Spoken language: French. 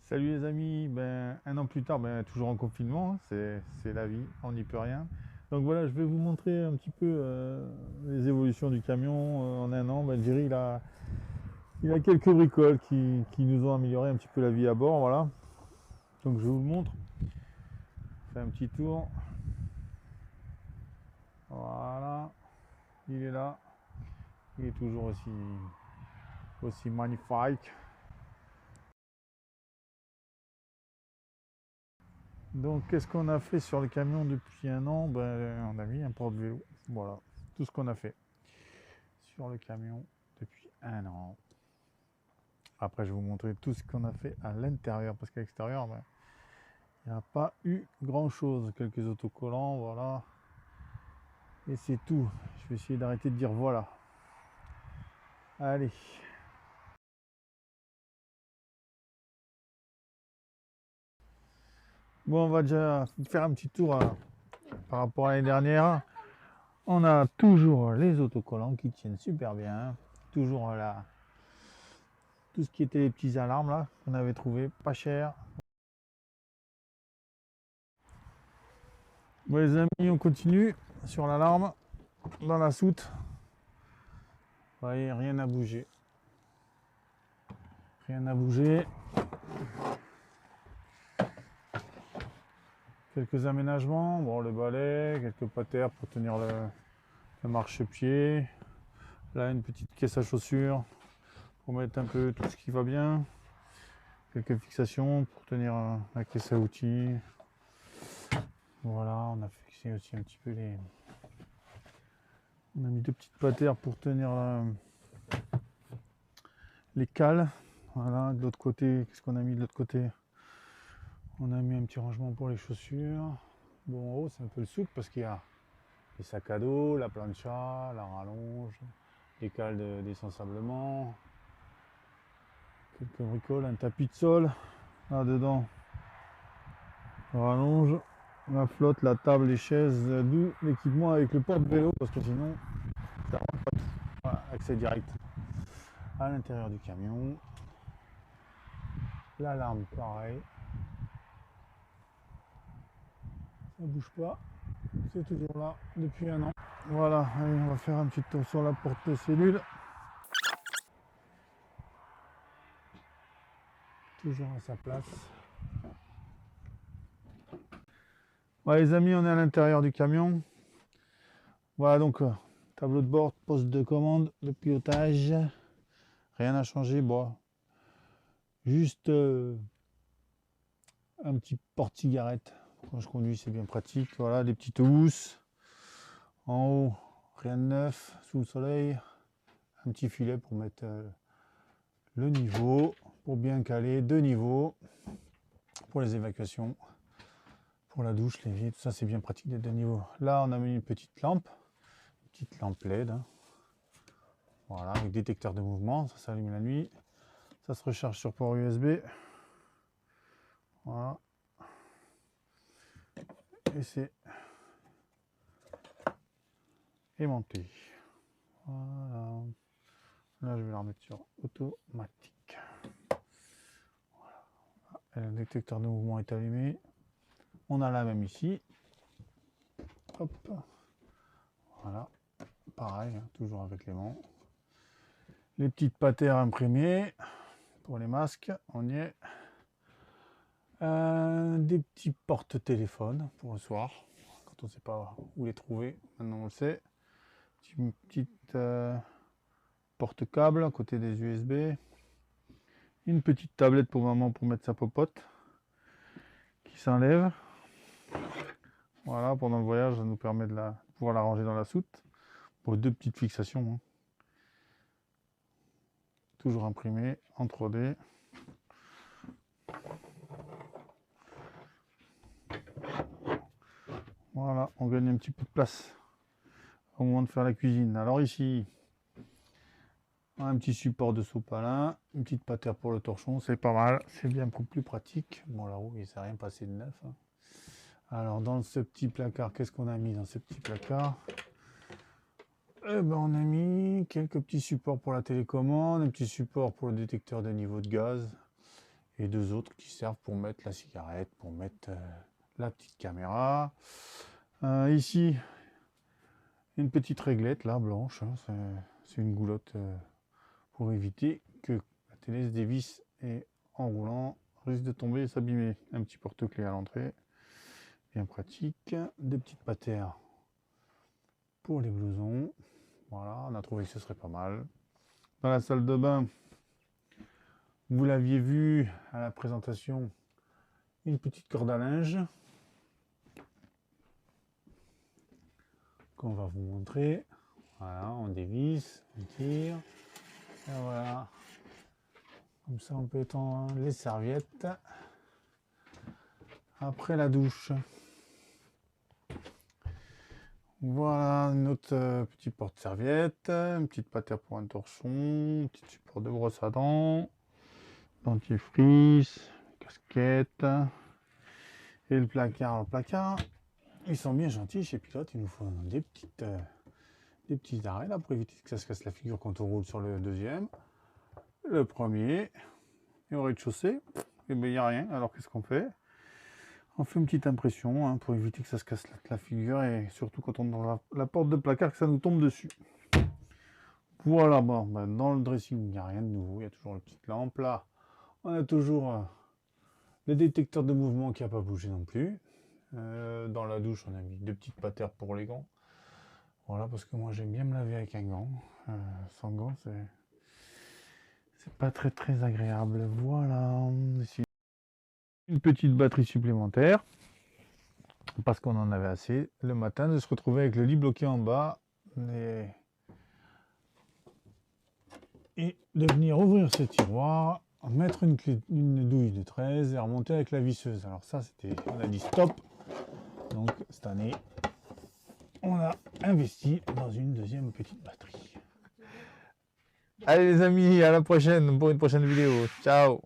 Salut les amis, un an plus tard, toujours en confinement, hein, c'est la vie, on n'y peut rien. Donc voilà, je vais vous montrer un petit peu les évolutions du camion en un an. Jerry, il a quelques bricoles qui nous ont amélioré un petit peu la vie à bord, voilà. Donc je vous le montre, fais un petit tour, voilà, il est là, il est toujours aussi magnifique. Donc qu'est-ce qu'on a fait sur le camion depuis un an? On a mis un porte-vélo, voilà, tout ce qu'on a fait sur le camion depuis un an. Après, je vais vous montrer tout ce qu'on a fait à l'intérieur, parce qu'à l'extérieur, il n'y a pas eu grand chose. Quelques autocollants, voilà. Et c'est tout. Je vais essayer d'arrêter de dire voilà. Allez. Bon, on va déjà faire un petit tour par rapport à l'année dernière. On a toujours les autocollants qui tiennent super bien. Toujours là, tout ce qui était les petits alarmes là qu'on avait trouvé pas cher. Bon les amis, on continue sur l'alarme dans la soute. Vous voyez, rien n'a bougé. Rien n'a bougé. Quelques aménagements, bon, le balai, quelques patères pour tenir le marchepied. Là, une petite caisse à chaussures pour mettre un peu tout ce qui va bien. Quelques fixations pour tenir la caisse à outils. Voilà, on a fixé aussi un petit peu les... On a mis deux petites patères pour tenir les cales. Voilà, de l'autre côté, qu'est-ce qu'on a mis de l'autre côté? On a mis un petit rangement pour les chaussures. Bon, en haut, c'est un peu le souk parce qu'il y a les sacs à dos, la plancha, la rallonge, les cales d'essensablement, quelques bricoles, un tapis de sol, là-dedans, rallonge, la flotte, la table, les chaises, d'où l'équipement avec le porte-vélo parce que sinon, ça rentre pas tout. Voilà, accès direct à l'intérieur du camion. L'alarme, pareil. Ça bouge pas, c'est toujours là depuis un an. Voilà, allez, on va faire un petit tour sur la porte-cellule. Toujours à sa place. Voilà les amis, on est à l'intérieur du camion. Voilà donc tableau de bord, poste de commande, le pilotage. Rien n'a changé, bon. Juste un petit porte-cigarette. Quand je conduis, c'est bien pratique. Voilà, des petites housses. En haut, rien de neuf, sous le soleil. Un petit filet pour mettre le niveau, pour bien caler deux niveaux. Pour les évacuations, pour la douche, l'évier, tout ça, c'est bien pratique d'être de niveau. Là, on a mis une petite lampe LED. Hein. Voilà, avec détecteur de mouvement, ça s'allume la nuit. Ça se recharge sur port USB. Voilà. Et c'est aimanté. Voilà. Là, je vais la remettre sur automatique. Voilà. Le détecteur de mouvement est allumé. On a la même ici. Hop. Voilà. Pareil, hein, toujours avec l'aimant. Les petites patères imprimées pour les masques. On y est. Des petits porte-téléphones pour le soir. Quand on ne sait pas où les trouver, maintenant on le sait. Une petite porte-câble à côté des USB. Une petite tablette pour maman pour mettre sa popote qui s'enlève. Voilà, pendant le voyage, ça nous permet de pouvoir la ranger dans la soute. Pour deux petites fixations. Hein. Toujours imprimé en 3D. Voilà, on gagne un petit peu de place au moment de faire la cuisine. Alors ici, un petit support de sopalin, une petite patère pour le torchon, c'est pas mal, c'est bien plus pratique. Bon, la roue, il ne s'est rien passé de neuf. Hein. Alors, dans ce petit placard, qu'est-ce qu'on a mis dans ce petit placard? Eh ben, on a mis quelques petits supports pour la télécommande, un petit support pour le détecteur de niveau de gaz, et 2 autres qui servent pour mettre la cigarette, pour mettre la petite caméra. Ici, une petite réglette là, blanche, hein, c'est une goulotte pour éviter que la télé se dévisse et en roulant risque de tomber et s'abîmer. Un petit porte-clés à l'entrée, bien pratique. Des petites patères pour les blousons. Voilà, on a trouvé que ce serait pas mal. Dans la salle de bain, vous l'aviez vu à la présentation, une petite corde à linge qu'on va vous montrer. Voilà, on dévisse, on tire, et voilà. Comme ça, on peut étendre les serviettes après la douche. Voilà, une autre petite porte-serviette, une petite patère pour un torchon, un petit support de brosse à dents, dentifrice, casquette et le placard. Le placard, ils sont bien gentils chez Pilote, il nous faut des petits arrêts là pour éviter que ça se casse la figure quand on roule sur le deuxième. Le premier, et au rez-de-chaussée, et bien il n'y a rien, alors qu'est-ce qu'on fait? On fait une petite impression hein, pour éviter que ça se casse la figure et surtout quand on est dans la porte de placard que ça nous tombe dessus. Voilà, bon, ben, dans le dressing il n'y a rien de nouveau, il y a toujours la petite lampe là. On a toujours le détecteur de mouvement qui n'a pas bougé non plus. Dans la douche on a mis 2 petites patères pour les gants. Voilà, parce que moi j'aime bien me laver avec un gant. Sans gant c'est pas très agréable. Voilà, ici une petite batterie supplémentaire parce qu'on en avait assez le matin de se retrouver avec le lit bloqué en bas et de venir ouvrir ce tiroir, mettre une douille de 13 et remonter avec la visseuse. Alors ça on a dit stop, donc cette année on a investi dans une deuxième petite batterie. Allez les amis, à la prochaine pour une prochaine vidéo. Ciao.